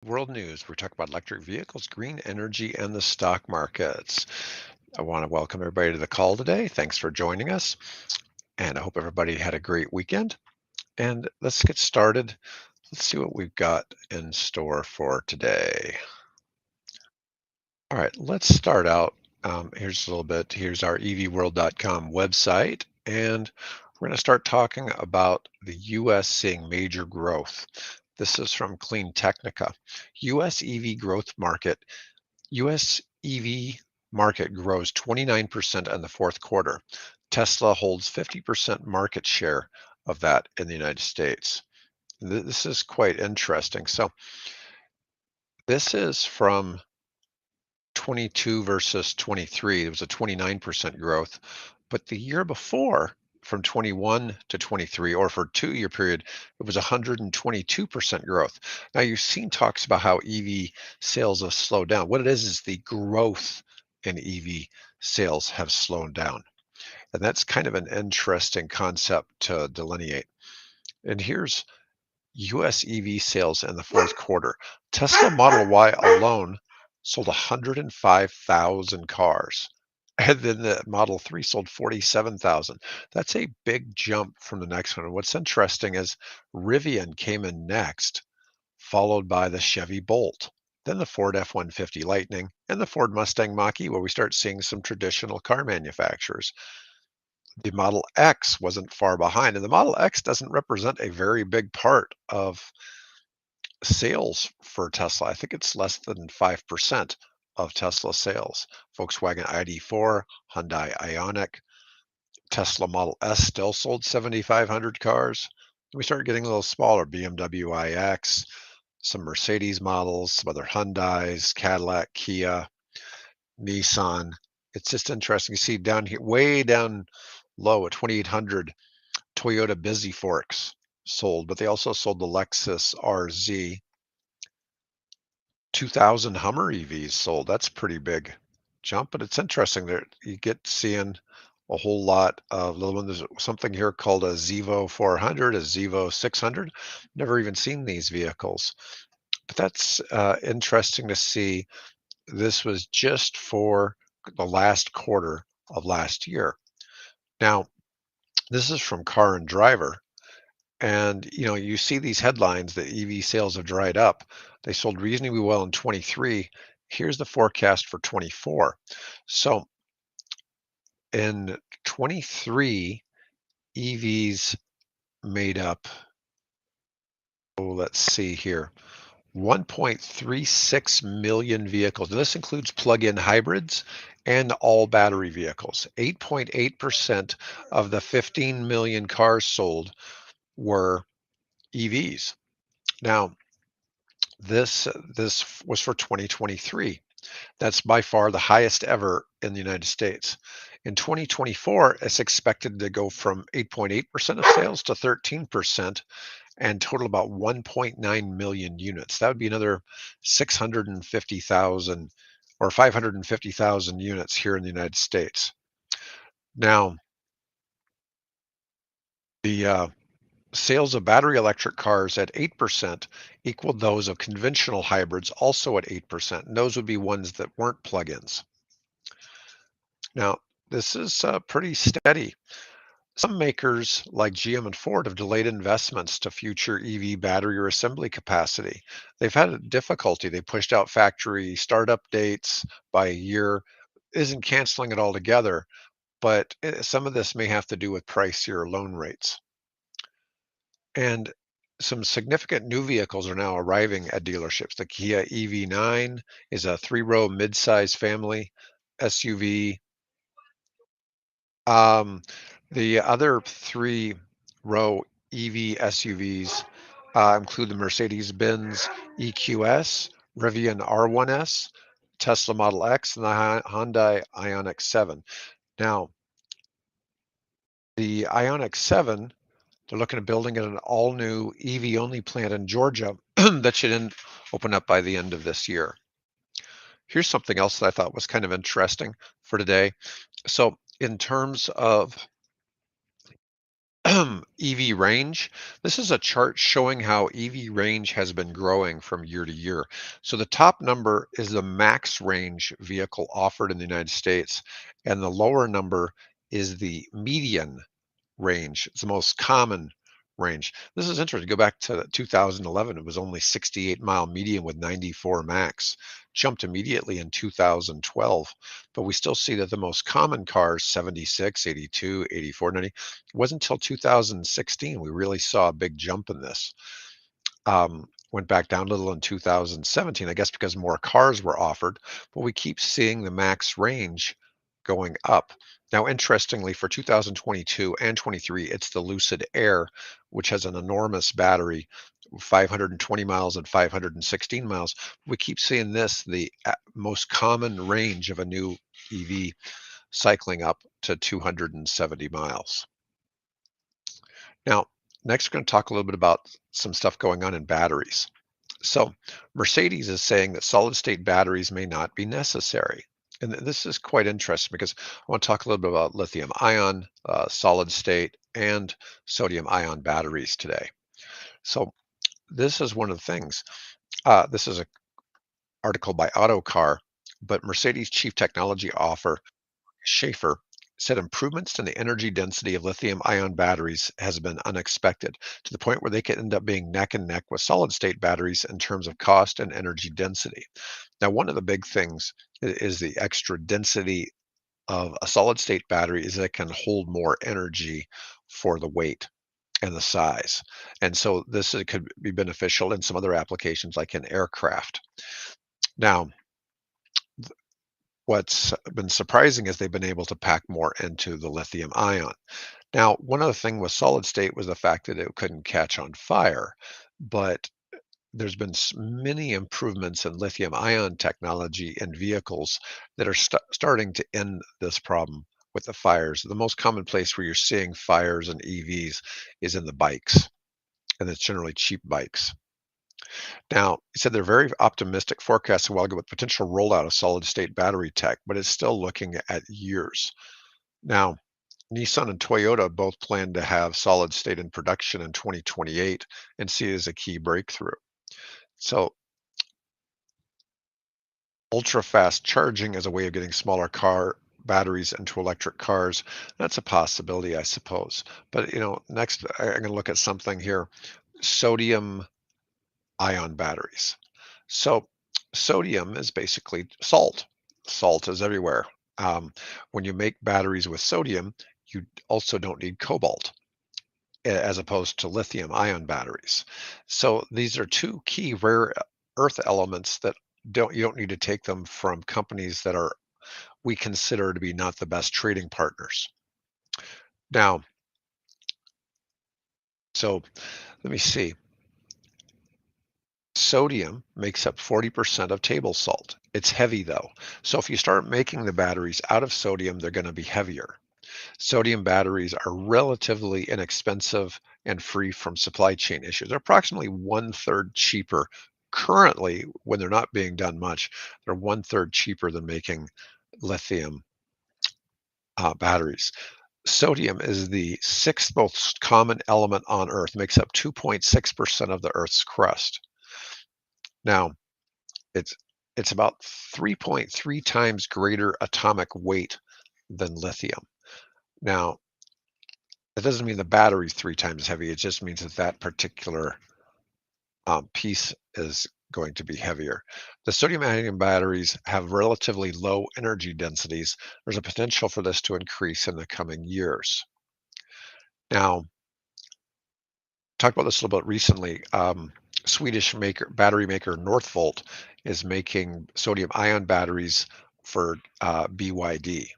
World News. We talk about electric vehicles, green energy, and the stock markets. I want to welcome everybody to the call today. Thanks for joining us, and I hope everybody had a great weekend. And let's get started. Let's see what we've got in store for today. All right, let's start out. Here's a little bit. Here's our evworld.com website, and we're going to start talking about the U.S. seeing major growth. This is from Clean Technica. U.S. EV growth market. U.S. EV market grows 29% in the fourth quarter. Tesla holds 50% market share of that in the United States. This is quite interesting. So this is from 22 versus 23. There was a 29% growth. But the year before, from 21 to 23, or for a 2 year period, it was 122% growth. Now, you've seen talks about how EV sales have slowed down. What it is the growth in EV sales have slowed down. And that's kind of an interesting concept to delineate. And here's US EV sales in the fourth quarter. Tesla Model Y alone sold 105,000 cars. And then the Model 3 sold 47,000. That's a big jump from the next one. And what's interesting is Rivian came in next, followed by the Chevy Bolt, then the Ford F-150 Lightning, and the Ford Mustang Mach-E, where we start seeing some traditional car manufacturers. The Model X wasn't far behind, and the Model X doesn't represent a very big part of sales for Tesla. I think it's less than 5% of Tesla sales. Volkswagen ID4, Hyundai Ioniq, Tesla Model S still sold 7,500 cars. We started getting a little smaller, BMW iX, some Mercedes models, some other Hyundais, Cadillac, Kia, Nissan. It's just interesting. You see down here, way down low at 2,800, Toyota BusyForks sold, but they also sold the Lexus RZ. 2,000 Hummer EVs sold. That's a pretty big jump, but it's interesting there. You get seeing a whole lot of little ones. There's something here called a Zevo 400, a Zevo 600. Never even seen these vehicles, but that's interesting to see. This was just for the last quarter of last year. Now, this is from Car and Driver. And you see these headlines that EV sales have dried up. They sold reasonably well in 23. Here's the forecast for 24. So in 23, EVs made up, oh, let's see here, 1.36 million vehicles. And this includes plug-in hybrids and all battery vehicles. 8.8% of the 15 million cars sold were EVs. Now, this was for 2023. That's by far the highest ever in the United States. In 2024, it's expected to go from 8.8% of sales to 13% and total about 1.9 million units. That would be another 650,000 or 550,000 units here in the United States. Now, the sales of battery electric cars at 8% equaled those of conventional hybrids also at 8%. And those would be ones that weren't plug-ins. Now, this is pretty steady. Some makers like GM and Ford have delayed investments to future EV battery or assembly capacity. They've had a difficulty. They pushed out factory startup dates by a year. Isn't canceling it altogether, but some of this may have to do with pricier loan rates. And some significant new vehicles are now arriving at dealerships. The Kia EV9 is a three-row mid-size family SUV. Um, the other three-row EV SUVs include the Mercedes-Benz EQS, Rivian R1S, Tesla Model X, and the Hyundai Ioniq 7. Now, the Ioniq 7, they're looking at building an all-new EV-only plant in Georgia that should open up by the end of this year. Here's something else that I thought was kind of interesting for today. So in terms of EV range. This is a chart showing how EV range has been growing from year to year. So the top number is the max range vehicle offered in the United States, and the lower number is the median range. It's the most common range. This is interesting. Go back to 2011, it was only 68-mile median with 94 max. Jumped immediately in 2012, but we still see that the most common cars, 76, 82, 84, 90, it wasn't until 2016 we really saw a big jump in this. Went back down a little in 2017, I guess because more cars were offered, but we keep seeing the max range going up. Now, interestingly, for 2022 and 23, it's the Lucid Air, which has an enormous battery, 520 miles and 516 miles. We keep seeing this, the most common range of a new EV, cycling up to 270 miles. Now, next, we're going to talk a little bit about some stuff going on in batteries. So, Mercedes is saying that solid state batteries may not be necessary. And this is quite interesting because I want to talk a little bit about lithium ion, solid state, and sodium ion batteries today. So, this is one of the things. This is an article by Autocar, but Mercedes chief technology officer Schaefer said improvements in the energy density of lithium ion batteries has been unexpected to the point where they could end up being neck and neck with solid state batteries in terms of cost and energy density. Now, one of the big things is the extra density of a solid state battery is that it can hold more energy for the weight and the size. And so could be beneficial in some other applications like in aircraft. Now, what's been surprising is they've been able to pack more into the lithium ion. Now, one other thing with solid state was the fact that it couldn't catch on fire, but there's been many improvements in lithium ion technology in vehicles that are starting to end this problem with the fires. The most common place where you're seeing fires in EVs is in the bikes, and it's generally cheap bikes. Now, he said they're very optimistic forecasts a while ago with potential rollout of solid state battery tech, but it's still looking at years. Now, Nissan and Toyota both plan to have solid state in production in 2028 and see it as a key breakthrough. So, ultra fast charging as a way of getting smaller car batteries into electric cars, that's a possibility, I suppose. But, next I'm going to look at something here, sodium ion batteries. So, sodium is basically salt. Salt is everywhere. When you make batteries with sodium, you also don't need cobalt as opposed to lithium ion batteries. So, these are two key rare earth elements that you don't need to take them from companies that are we consider to be not the best trading partners. Now, so let me see. Sodium makes up 40% of table salt. It's heavy though. So if you start making the batteries out of sodium, they're going to be heavier. Sodium batteries are relatively inexpensive and free from supply chain issues. They're approximately one third cheaper currently when they're not being done much. They're one third cheaper than making lithium batteries. Sodium is the sixth most common element on Earth, makes up 2.6% of the Earth's crust. Now, it's it's about 3.3 times greater atomic weight than lithium. Now, that doesn't mean the battery's three times heavy. It just means that that particular piece is going to be heavier. The sodium-ion batteries have relatively low energy densities. There's a potential for this to increase in the coming years. Now, talked about this a little bit recently. Swedish battery maker Northvolt is making sodium-ion batteries for BYD.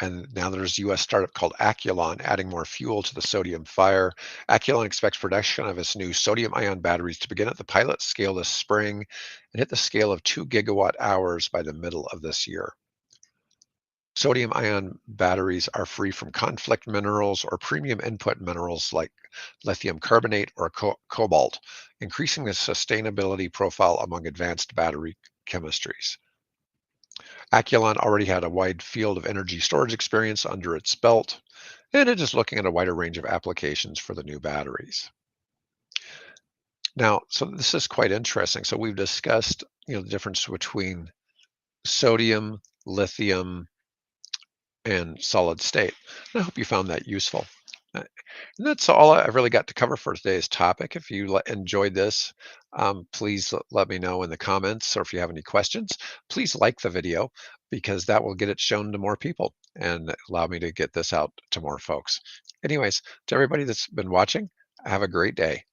And now there's a US startup called Aculon adding more fuel to the sodium fire. Aculon expects production of its new sodium ion batteries to begin at the pilot scale this spring and hit the scale of 2 gigawatt hours by the middle of this year. Sodium ion batteries are free from conflict minerals or premium input minerals like lithium carbonate or cobalt, increasing the sustainability profile among advanced battery chemistries. Aculon already had a wide field of energy storage experience under its belt, and it is looking at a wider range of applications for the new batteries. Now, so this is quite interesting. So we've discussed, the difference between sodium, lithium, and solid state. And I hope you found that useful. And that's all I really got to cover for today's topic. If you enjoyed this, please let me know in the comments, or if you have any questions, please like the video because that will get it shown to more people and allow me to get this out to more folks. Anyways, to everybody that's been watching, have a great day.